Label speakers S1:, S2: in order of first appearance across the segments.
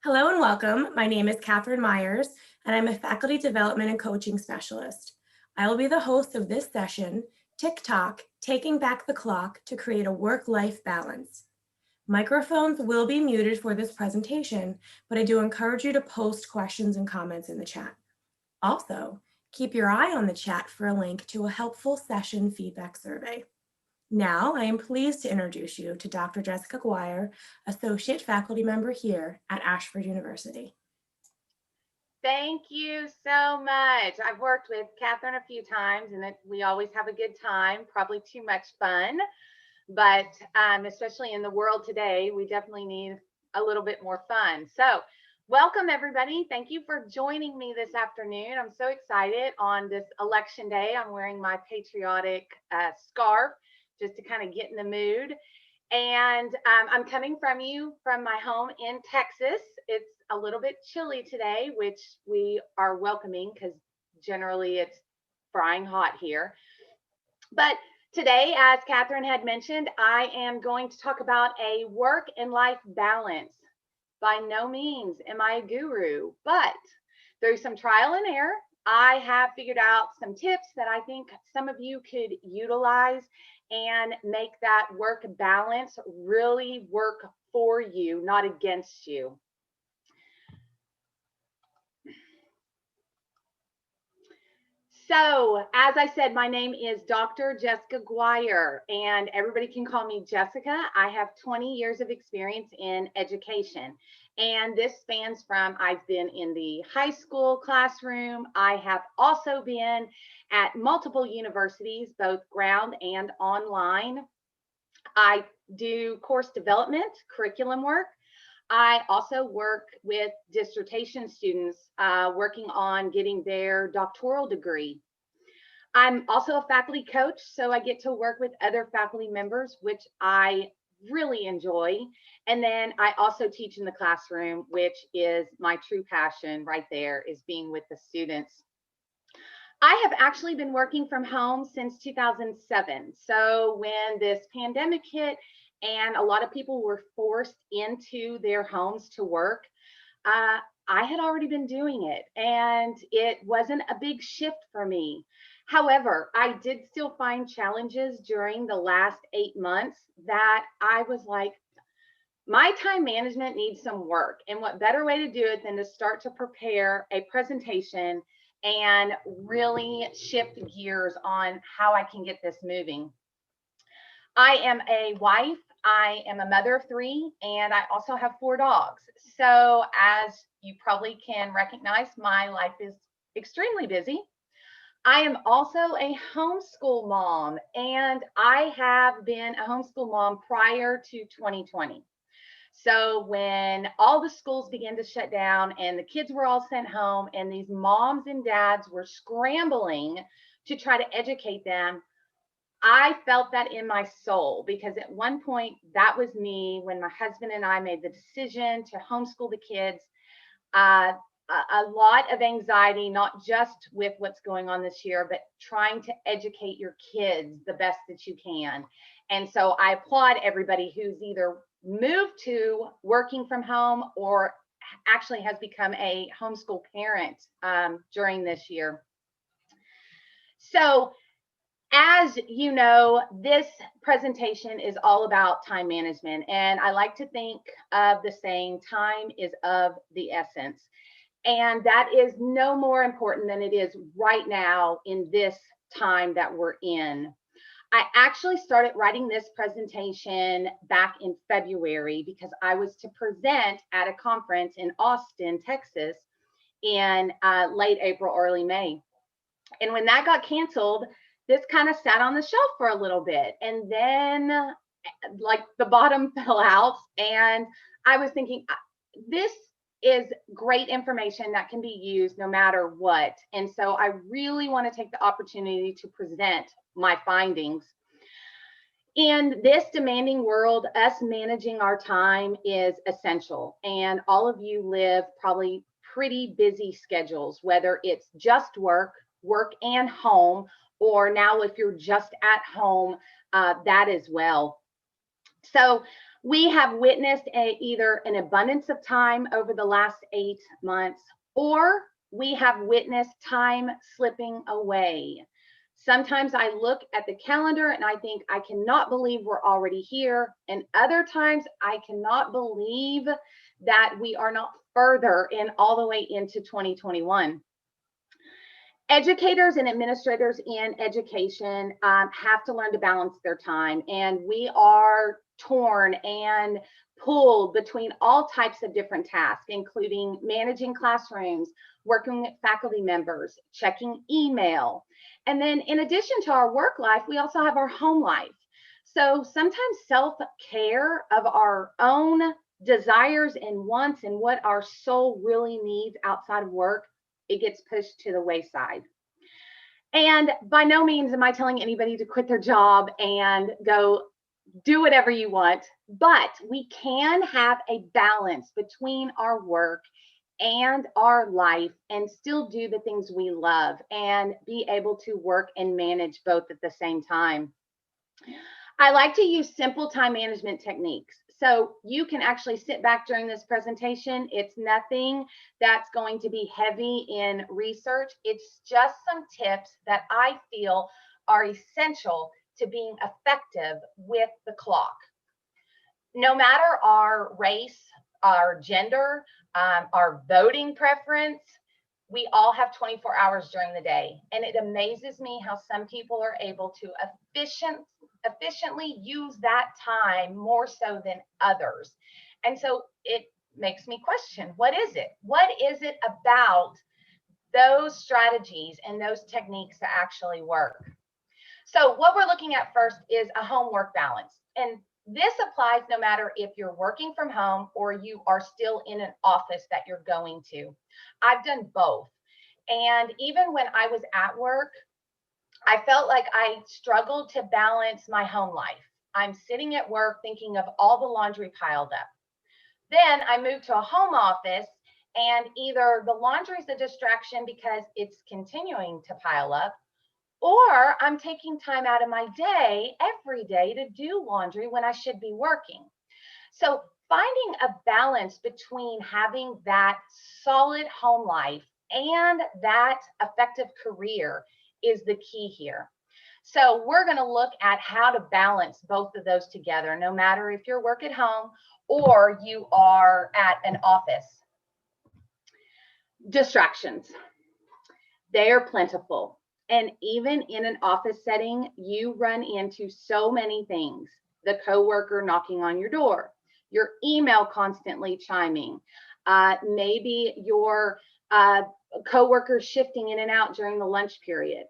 S1: Hello and welcome. My name is Catherine Myers, and I'm a faculty development and coaching specialist. I will be the host of this session, Tock, Taking Back the Clock to Create a Work-Life Balance. Microphones will be muted for this presentation, but I do encourage you to post questions and comments in the chat. Also, keep your eye on the chat for a link to a helpful session feedback survey. Now, I am pleased to introduce you to Dr. Jessica Guire, Associate Faculty Member here at Ashford University.
S2: Thank you so much. I've worked with Catherine a few times and we always have a good time, probably too much fun, but especially in the world today, we definitely need a little bit more fun. So welcome everybody. Thank you for joining me this afternoon. I'm so excited on this election day. I'm wearing my patriotic scarf just to kind of get in the mood. And I'm coming from my home in Texas. It's a little bit chilly today, which we are welcoming because generally it's frying hot here. But today, as Catherine had mentioned, I am going to talk about a work and life balance. By no means am I a guru, but through some trial and error, I have figured out some tips that I think some of you could utilize and make that work balance really work for you, not against you. So, as I said, my name is Dr. Jessica Guire, and everybody can call me Jessica. I have 20 years of experience in education, and this spans from I've been in the high school classroom. I have also been at multiple universities, both ground and online. I do course development, curriculum work. I also work with dissertation students working on getting their doctoral degree. I'm also a faculty coach, so I get to work with other faculty members, which I really enjoy. And then I also teach in the classroom, which is my true passion right there, is being with the students. I have actually been working from home since 2007. So when this pandemic hit and a lot of people were forced into their homes to work, I had already been doing it and it wasn't a big shift for me. However, I did still find challenges during the last 8 months that I was like, my time management needs some work. And what better way to do it than to start to prepare a presentation and really shift gears on how I can get this moving. I am a wife, I am a mother of 3, and I also have 4 dogs. So as you probably can recognize, my life is extremely busy. I am also a homeschool mom, and I have been a homeschool mom prior to 2020. So when all the schools began to shut down and the kids were all sent home and these moms and dads were scrambling to try to educate them, I felt that in my soul, because at one point that was me when my husband and I made the decision to homeschool the kids. A lot of anxiety, not just with what's going on this year, but trying to educate your kids the best that you can. And so I applaud everybody who's either moved to working from home or actually has become a homeschool parent during this year. So as you know, this presentation is all about time management, and I like to think of the saying, time is of the essence. And that is no more important than it is right now in this time that we're in. I actually started writing this presentation back in February because I was to present at a conference in Austin, Texas in late April, early May. And when that got canceled, this kind of sat on the shelf for a little bit. And then like the bottom fell out. And I was thinking, this is great information that can be used no matter what. And so I really want to take the opportunity to present my findings. In this demanding world, us managing our time is essential. And all of you live probably pretty busy schedules, whether it's just work and home, or now if you're just at home, that as well. So We have witnessed either an abundance of time over the last 8 months, or we have witnessed time slipping away. Sometimes I look at the calendar and I think, I cannot believe we're already here. And other times I cannot believe that we are not further in all the way into 2021. Educators and administrators in education have to learn to balance their time, and we are torn and pulled between all types of different tasks, including managing classrooms, working with faculty members, checking email. And then in addition to our work life, we also have our home life. So sometimes self-care of our own desires and wants and what our soul really needs outside of work, it gets pushed to the wayside. And by no means am I telling anybody to quit their job and go do whatever you want, but we can have a balance between our work and our life and still do the things we love and be able to work and manage both at the same time. I like to use simple time management techniques. So you can actually sit back during this presentation. It's nothing that's going to be heavy in research. It's just some tips that I feel are essential to being effective with the clock. No matter our race, our gender, our voting preference, we all have 24 hours during the day. And it amazes me how some people are able to efficiently use that time more so than others. And so it makes me question, what is it? What is it about those strategies and those techniques that actually work? So what we're looking at first is a home-work balance. And this applies no matter if you're working from home or you are still in an office that you're going to. I've done both. And even when I was at work, I felt like I struggled to balance my home life. I'm sitting at work thinking of all the laundry piled up. Then I moved to a home office, and either the laundry is a distraction because it's continuing to pile up, or I'm taking time out of my day every day to do laundry when I should be working. So finding a balance between having that solid home life and that effective career is the key here. So we're going to look at how to balance both of those together, no matter if you're work at home or you are at an office. Distractions. They are plentiful. And even in an office setting, you run into so many things. The coworker knocking on your door, your email constantly chiming, maybe your coworker shifting in and out during the lunch period.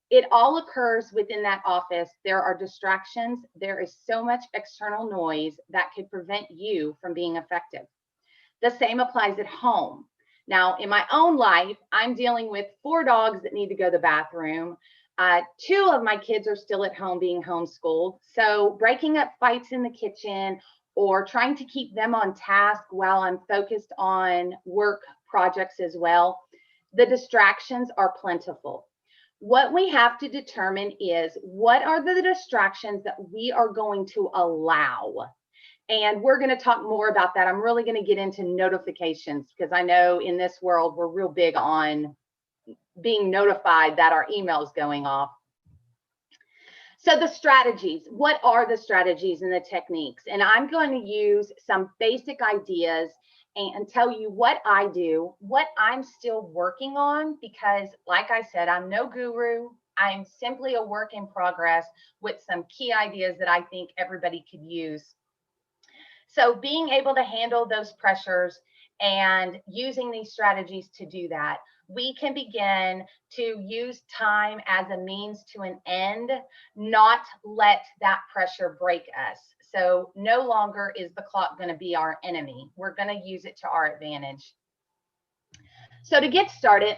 S2: It all occurs within that office. There are distractions. There is so much external noise that could prevent you from being effective. The same applies at home. Now, in my own life, I'm dealing with 4 dogs that need to go to the bathroom. 2 of my kids are still at home being homeschooled. So breaking up fights in the kitchen or trying to keep them on task while I'm focused on work projects as well. The distractions are plentiful. What we have to determine is, what are the distractions that we are going to allow? And we're going to talk more about that. I'm really going to get into notifications because I know in this world, we're real big on being notified that our email is going off. So the strategies, what are the strategies and the techniques? And I'm going to use some basic ideas and tell you what I do, what I'm still working on, because like I said, I'm no guru. I'm simply a work in progress with some key ideas that I think everybody could use. So being able to handle those pressures and using these strategies to do that, we can begin to use time as a means to an end, not let that pressure break us. So no longer is the clock going to be our enemy. We're going to use it to our advantage. So to get started,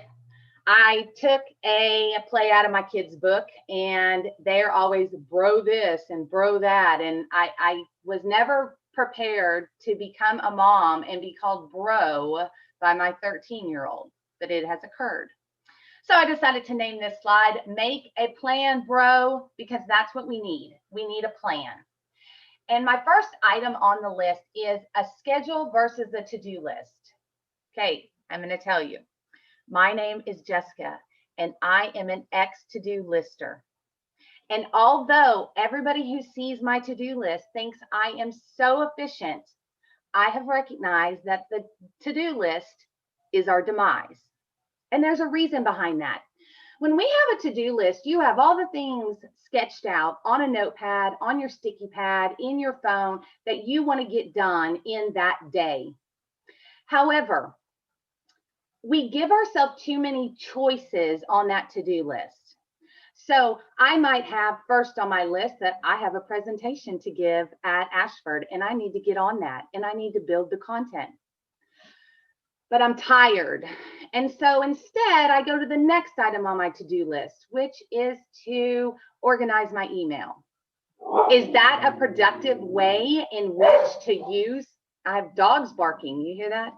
S2: I took a play out of my kids' book, and they're always bro this and bro that. And I was never prepared to become a mom and be called bro by my 13-year-old, but it has occurred. So I decided to name this slide, Make a Plan, Bro, because that's what we need. We need a plan. And my first item on the list is a schedule versus a to-do list. Okay, I'm going to tell you. My name is Jessica, and I am an ex-to-do lister. And although everybody who sees my to-do list thinks I am so efficient, I have recognized that the to-do list is our demise. And there's a reason behind that. When we have a to-do list, you have all the things sketched out on a notepad, on your sticky pad, in your phone that you want to get done in that day. However, we give ourselves too many choices on that to-do list. So I might have first on my list that I have a presentation to give at Ashford, and I need to get on that, and I need to build the content. But I'm tired. And so instead, I go to the next item on my to-do list, which is to organize my email. Is that a productive way in which to use? I have dogs barking. You hear that?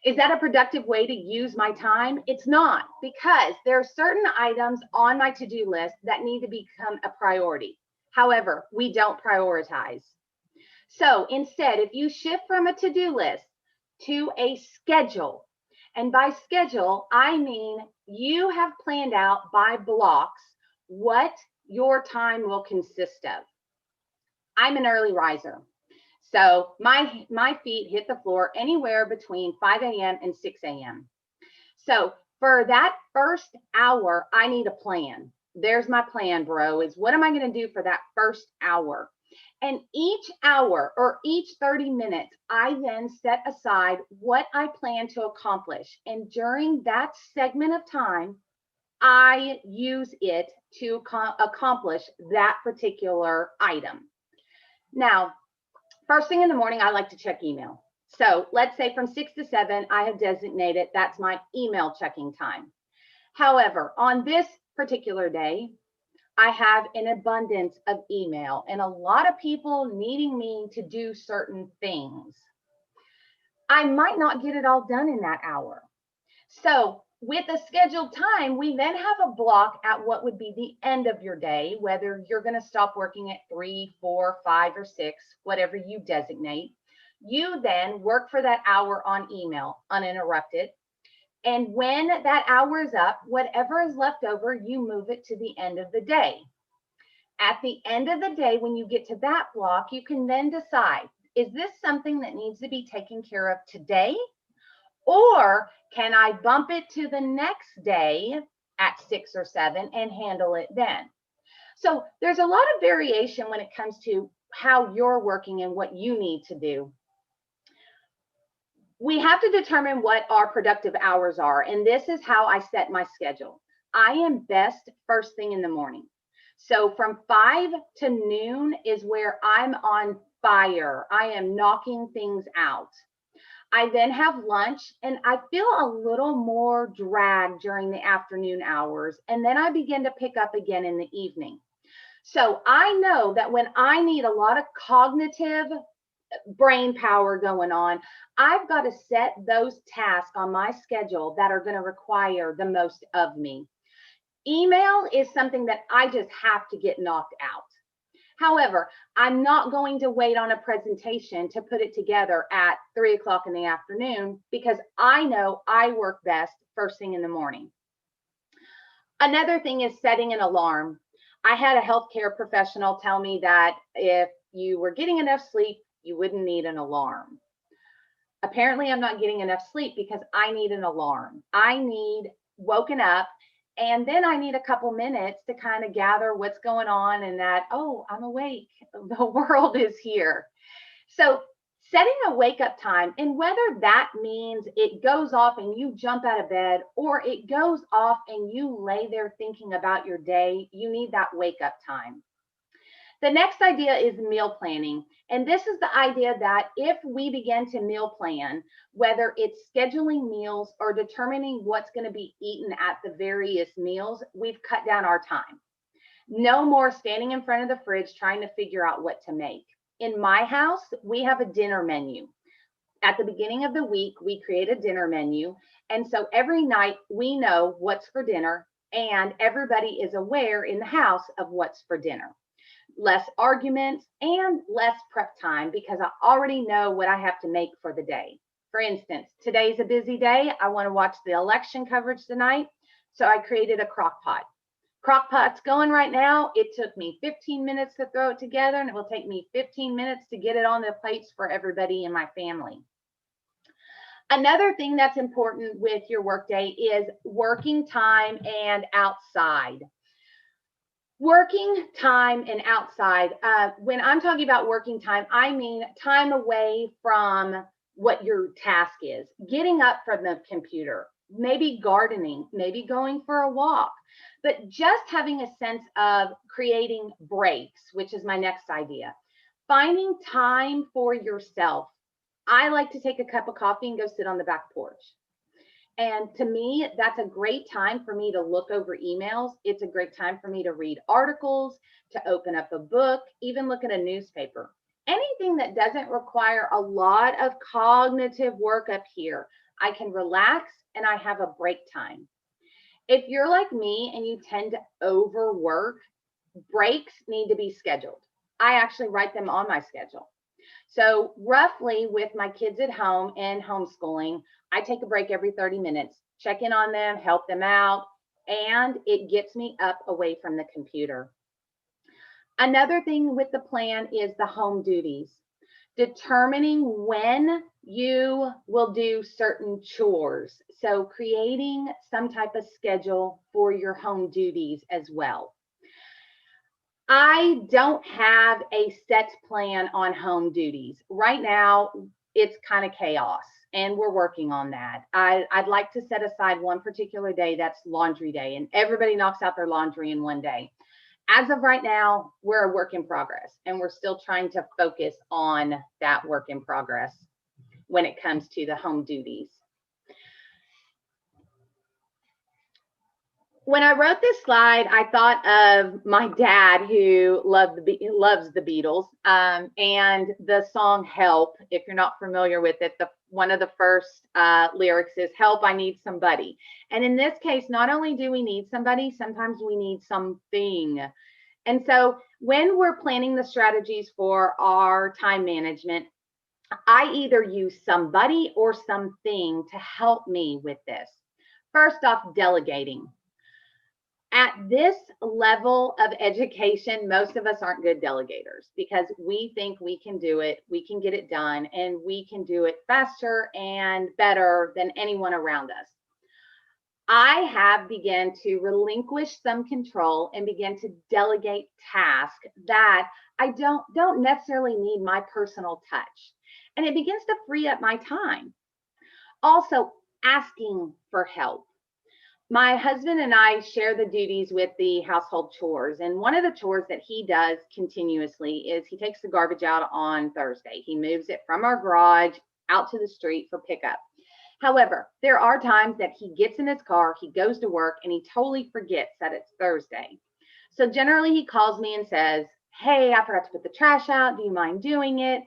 S2: Is that a productive way to use my time? It's not, because there are certain items on my to-do list that need to become a priority. However, we don't prioritize. So instead, if you shift from a to-do list to a schedule, and by schedule, I mean you have planned out by blocks what your time will consist of. I'm an early riser. So my feet hit the floor anywhere between 5 a.m. and 6 a.m. So for that first hour, I need a plan. There's my plan, bro, is what am I going to do for that first hour? And each hour or each 30 minutes, I then set aside what I plan to accomplish. And during that segment of time, I use it to accomplish that particular item. Now, first thing in the morning, I like to check email. So let's say from 6 to 7, I have designated that's my email checking time. However, on this particular day, I have an abundance of email and a lot of people needing me to do certain things. I might not get it all done in that hour. So with a scheduled time, we then have a block at what would be the end of your day, whether you're going to stop working at 3, 4, 5, or 6, whatever you designate. You then work for that hour on email uninterrupted. And when that hour is up, whatever is left over, you move it to the end of the day. At the end of the day, when you get to that block, you can then decide, is this something that needs to be taken care of today? Or can I bump it to the next day at 6 or 7 and handle it then? So there's a lot of variation when it comes to how you're working and what you need to do. We have to determine what our productive hours are, and this is how I set my schedule. I am best first thing in the morning. So from 5 to noon is where I'm on fire. I am knocking things out. I then have lunch, and I feel a little more dragged during the afternoon hours, and then I begin to pick up again in the evening. So I know that when I need a lot of cognitive brain power going on, I've got to set those tasks on my schedule that are going to require the most of me. Email is something that I just have to get knocked out. However, I'm not going to wait on a presentation to put it together at 3 o'clock in the afternoon, because I know I work best first thing in the morning. Another thing is setting an alarm. I had a healthcare professional tell me that if you were getting enough sleep, you wouldn't need an alarm. Apparently, I'm not getting enough sleep because I need an alarm. I need woken up, and then I need a couple minutes to kind of gather what's going on and that, oh, I'm awake. The world is here. So setting a wake up time, and whether that means it goes off and you jump out of bed, or it goes off and you lay there thinking about your day, you need that wake up time. The next idea is meal planning. And this is the idea that if we begin to meal plan, whether it's scheduling meals or determining what's going to be eaten at the various meals, we've cut down our time. No more standing in front of the fridge trying to figure out what to make. In my house, we have a dinner menu. At the beginning of the week, we create a dinner menu. And so every night we know what's for dinner, and everybody is aware in the house of what's for dinner. less arguments, and less prep time because I already know what I have to make for the day. For instance, today's a busy day. I want to watch the election coverage tonight, so I created a crock pot. Crock pot's going right now. It took me 15 minutes to throw it together, and it will take me 15 minutes to get it on the plates for everybody in my family. Another thing that's important with your workday is working time and outside. Working time and outside. When I'm talking about working time, I mean time away from what your task is. Getting up from the computer, maybe gardening, maybe going for a walk, but just having a sense of creating breaks, which is my next idea. Finding time for yourself. I like to take a cup of coffee and go sit on the back porch. And to me, that's a great time for me to look over emails. It's a great time for me to read articles, to open up a book, even look at a newspaper. Anything that doesn't require a lot of cognitive work up here, I can relax and I have a break time. If you're like me and you tend to overwork, breaks need to be scheduled. I actually write them on my schedule. So roughly with my kids at home and homeschooling, I take a break every 30 minutes, check in on them, help them out, and it gets me up away from the computer. Another thing with the plan is the home duties. Determining when you will do certain chores. So creating some type of schedule for your home duties as well. I don't have a set plan on home duties. Right now, it's kind of chaos and we're working on that. I'd like to set aside one particular day that's laundry day and everybody knocks out their laundry in one day. As of right now, we're a work in progress and we're still trying to focus on that work in progress when it comes to the home duties. When I wrote this slide, I thought of my dad who loves the Beatles and the song Help. If you're not familiar with it, one of the first lyrics is help, I need somebody. And in this case, not only do we need somebody, sometimes we need something. And so when we're planning the strategies for our time management, I either use somebody or something to help me with this. First off, delegating. At this level of education, most of us aren't good delegators because we think we can do it, we can get it done, and we can do it faster and better than anyone around us. I have begun to relinquish some control and begin to delegate tasks that I don't necessarily need my personal touch. And it begins to free up my time. Also, asking for help. My husband and I share the duties with the household chores. And one of the chores that he does continuously is he takes the garbage out on Thursday. He moves it from our garage out to the street for pickup. However, there are times that he gets in his car, he goes to work, and he totally forgets that it's Thursday. So generally he calls me and says, hey, I forgot to put the trash out. Do you mind doing it?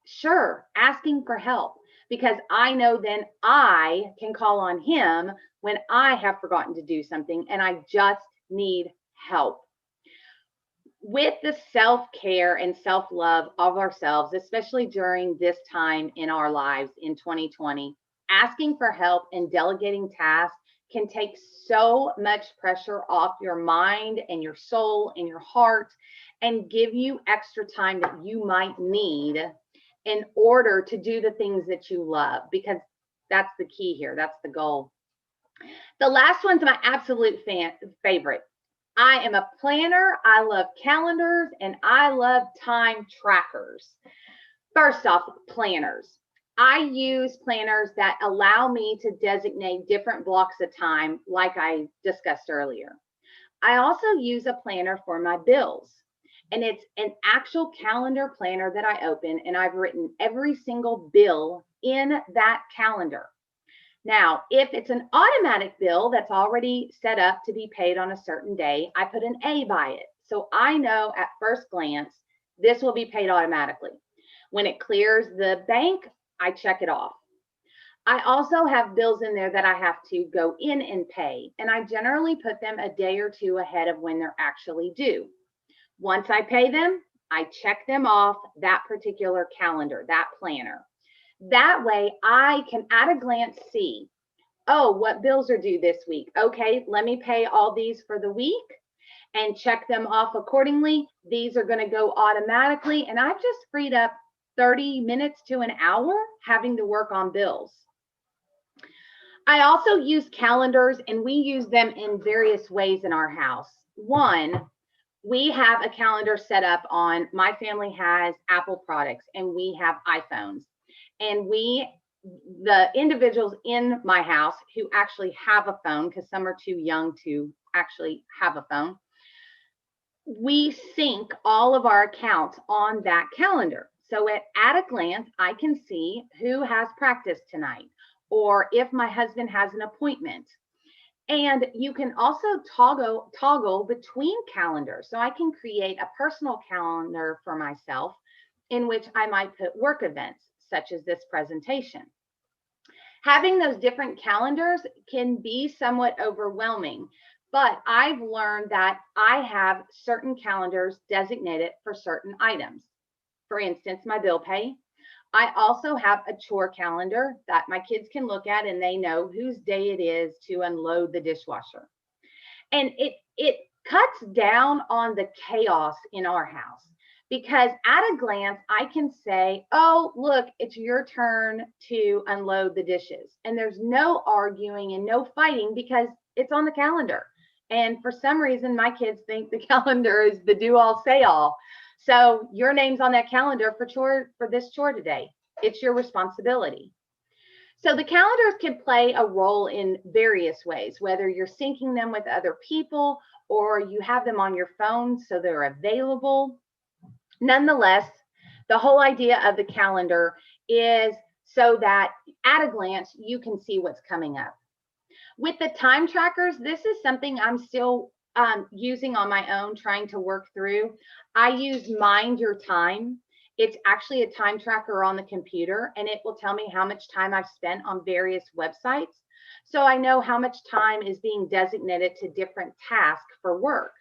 S2: Sure, asking for help. Because I know then I can call on him when I have forgotten to do something and I just need help. With the self-care and self-love of ourselves, especially during this time in our lives in 2020, asking for help and delegating tasks can take so much pressure off your mind and your soul and your heart and give you extra time that you might need in order to do the things that you love, because that's the key here. That's the goal. The last one's my absolute favorite. I am a planner. I love calendars and I love time trackers. First off, planners. I use planners that allow me to designate different blocks of time, like I discussed earlier. I also use a planner for my bills. And it's an actual calendar planner that I open, and I've written every single bill in that calendar. Now, if it's an automatic bill that's already set up to be paid on a certain day, I put an A by it. So I know at first glance, this will be paid automatically. When it clears the bank, I check it off. I also have bills in there that I have to go in and pay, and I generally put them a day or two ahead of when they're actually due. Once I pay them, I check them off that particular calendar, that planner. That way I can at a glance see, oh, what bills are due this week? Okay, let me pay all these for the week and check them off accordingly. These are going to go automatically. And I've just freed up 30 minutes to an hour having to work on bills. I also use calendars, and we use them in various ways in our house. One, we have a calendar set up on, my family has Apple products and we have iPhones. And the individuals in my house who actually have a phone, because some are too young to actually have a phone, we sync all of our accounts on that calendar. So at a glance, I can see who has practice tonight, or if my husband has an appointment. And you can also toggle between calendars. So I can create a personal calendar for myself in which I might put work events, such as this presentation. Having those different calendars can be somewhat overwhelming, but I've learned that I have certain calendars designated for certain items. For instance, my bill pay. I also have a chore calendar that my kids can look at, and they know whose day it is to unload the dishwasher. And it cuts down on the chaos in our house, because at a glance, I can say, oh, look, it's your turn to unload the dishes. And there's no arguing and no fighting because it's on the calendar. And for some reason, my kids think the calendar is the do all say all. So your name's on that calendar for this chore today. It's your responsibility. So the calendars can play a role in various ways, whether you're syncing them with other people or you have them on your phone so they're available. Nonetheless, the whole idea of the calendar is so that at a glance, you can see what's coming up. With the time trackers, this is something I'm still using on my own, trying to work through. I use Mind Your Time. It's actually a time tracker on the computer, and it will tell me how much time I've spent on various websites. So I know how much time is being designated to different tasks for work.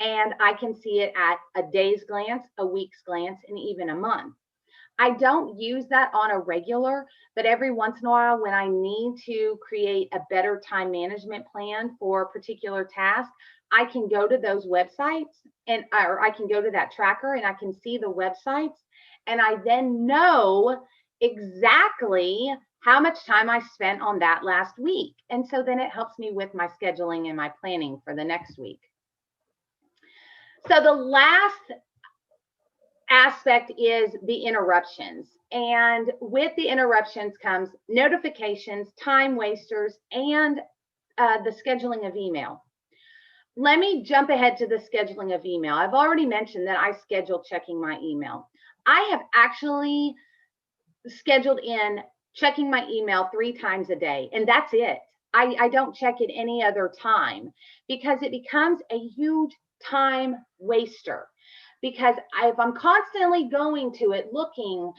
S2: And I can see it at a day's glance, a week's glance, and even a month. I don't use that on a regular, but every once in a while when I need to create a better time management plan for a particular task, I can go to those websites or I can go to that tracker and I can see the websites, and I then know exactly how much time I spent on that last week. And so then it helps me with my scheduling and my planning for the next week. So the last aspect is the interruptions. And with the interruptions comes notifications, time wasters, and the scheduling of email. Let me jump ahead to the scheduling of email. I've already mentioned that I schedule checking my email. I have actually scheduled in checking my email 3 times a day, and that's it. I don't check it any other time because it becomes a huge time waster. Because if I'm constantly going to it, looking,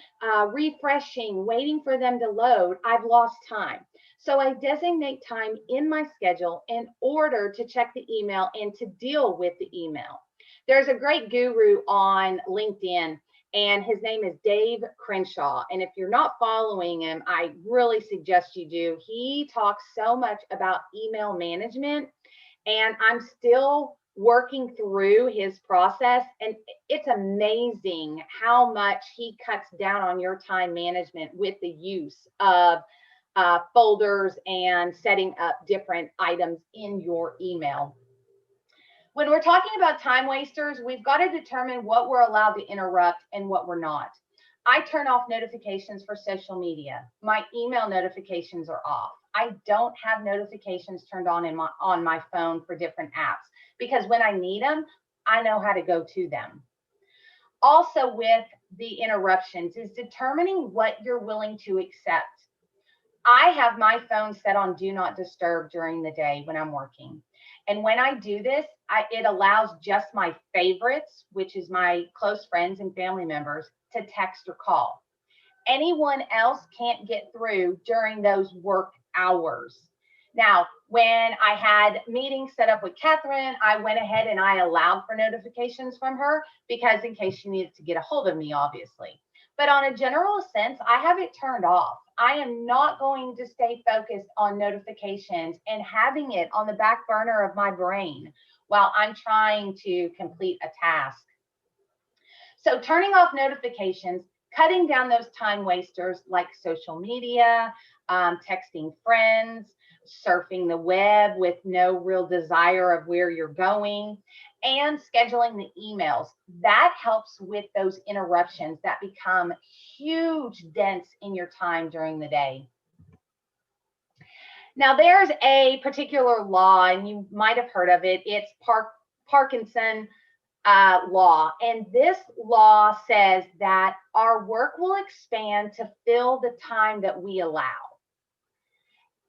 S2: refreshing, waiting for them to load, I've lost time. So I designate time in my schedule in order to check the email and to deal with the email. There's a great guru on LinkedIn, and his name is Dave Crenshaw. And if you're not following him, I really suggest you do. He talks so much about email management, and I'm still working through his process, and it's amazing how much he cuts down on your time management with the use of folders and setting up different items in your email. When we're talking about time wasters, we've got to determine what we're allowed to interrupt and what we're not. I turn off notifications for social media. My email notifications are off. I don't have notifications turned on my phone for different apps, because when I need them, I know how to go to them. Also with the interruptions is determining what you're willing to accept. I have my phone set on do not disturb during the day when I'm working. And when I do this, it allows just my favorites, which is my close friends and family members, to text or call. Anyone else can't get through during those work hours. Now, when I had meetings set up with Catherine, I went ahead and I allowed for notifications from her because in case she needed to get a hold of me, obviously. But on a general sense, I have it turned off. I am not going to stay focused on notifications and having it on the back burner of my brain while I'm trying to complete a task. So turning off notifications, cutting down those time wasters like social media, texting friends, surfing the web with no real desire of where you're going, and scheduling the emails. That helps with those interruptions that become huge dents in your time during the day. Now, there's a particular law, and you might have heard of it. It's Parkinsons Law. And this law says that our work will expand to fill the time that we allow.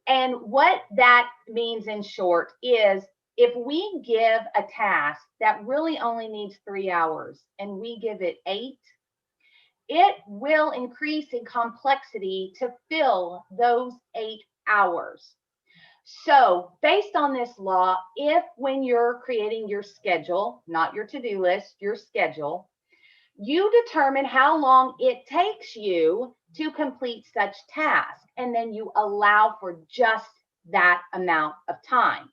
S2: And what that means in short is if we give a task that really only needs 3 hours and we give it 8, it will increase in complexity to fill those 8 hours. So based on this law, if when you're creating your schedule, not your to-do list, your schedule, you determine how long it takes you to complete such task, and then you allow for just that amount of time.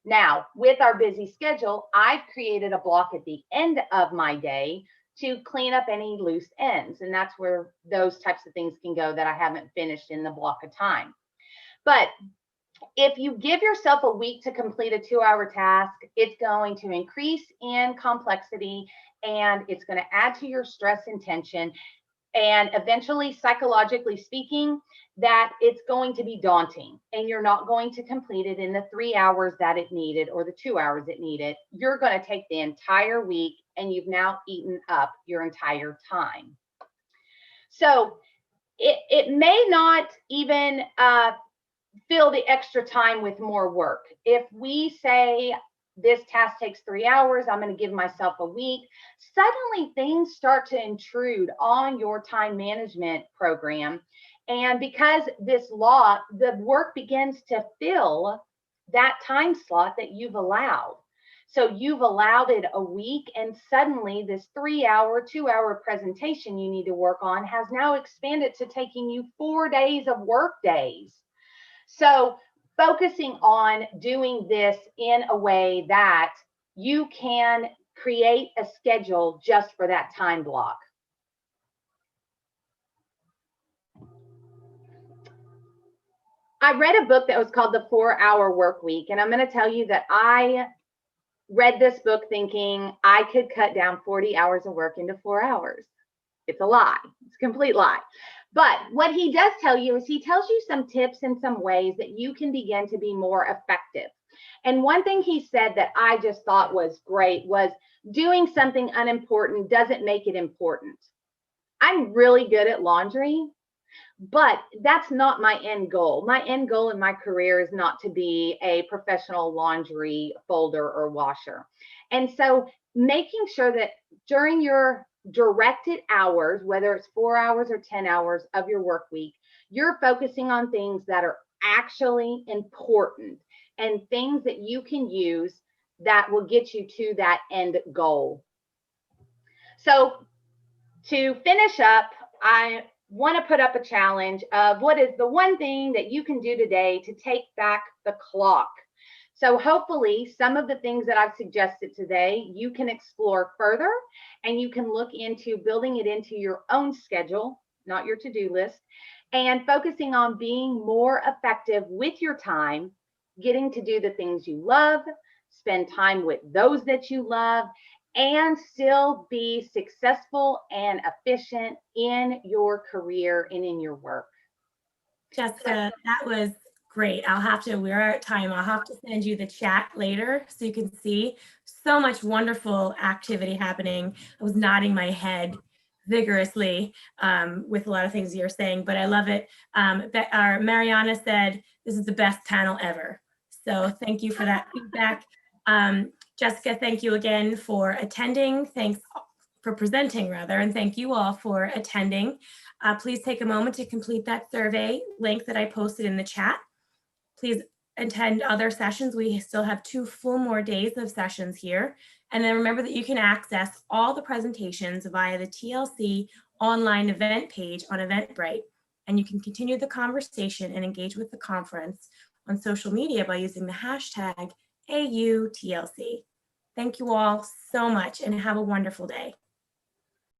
S2: Now, with our busy schedule, I've created a block at the end of my day to clean up any loose ends, and that's where those types of things can go that I haven't finished in the block of time. But if you give yourself a week to complete a 2-hour task, it's going to increase in complexity and it's going to add to your stress and tension. And eventually, psychologically speaking, that it's going to be daunting and you're not going to complete it in the 3 hours that it needed or the 2 hours it needed. You're going to take the entire week and you've now eaten up your entire time. So it may not even fill the extra time with more work. If we say this task takes 3 hours, I'm going to give myself a week, suddenly things start to intrude on your time management program. And because this law, the work begins to fill that time slot that you've allowed. So you've allowed it a week, and suddenly this 3-hour, 2-hour presentation you need to work on has now expanded to taking you 4 days of work days. So focusing on doing this in a way that you can create a schedule just for that time block. I read a book that was called The 4-Hour Work Week, and I'm going to tell you that I read this book thinking I could cut down 40 hours of work into 4 hours. It's a lie. It's a complete lie. But what he does tell you is he tells you some tips and some ways that you can begin to be more effective. And one thing he said that I just thought was great was doing something unimportant doesn't make it important. I'm really good at laundry, but that's not my end goal. My end goal in my career is not to be a professional laundry folder or washer. And so making sure that during your directed hours, whether it's 4 hours or 10 hours of your work week, you're focusing on things that are actually important and things that you can use that will get you to that end goal. So to finish up, I want to put up a challenge of what is the one thing that you can do today to take back the clock. So hopefully some of the things that I've suggested today, you can explore further and you can look into building it into your own schedule, not your to-do list, and focusing on being more effective with your time, getting to do the things you love, spend time with those that you love, and still be successful and efficient in your career and in your work.
S1: Jessica, that was great. we're at time. I'll have to send you the chat later so you can see so much wonderful activity happening. I was nodding my head vigorously with a lot of things you're saying, but I love it. Mariana said, this is the best panel ever. So thank you for that feedback. Jessica, thank you again for attending. Thanks for presenting rather, and thank you all for attending. Please take a moment to complete that survey link that I posted in the chat. Please attend other sessions, we still have 2 full more days of sessions here. And then remember that you can access all the presentations via the TLC online event page on Eventbrite. And you can continue the conversation and engage with the conference on social media by using the hashtag AUTLC. Thank you all so much and have a wonderful day.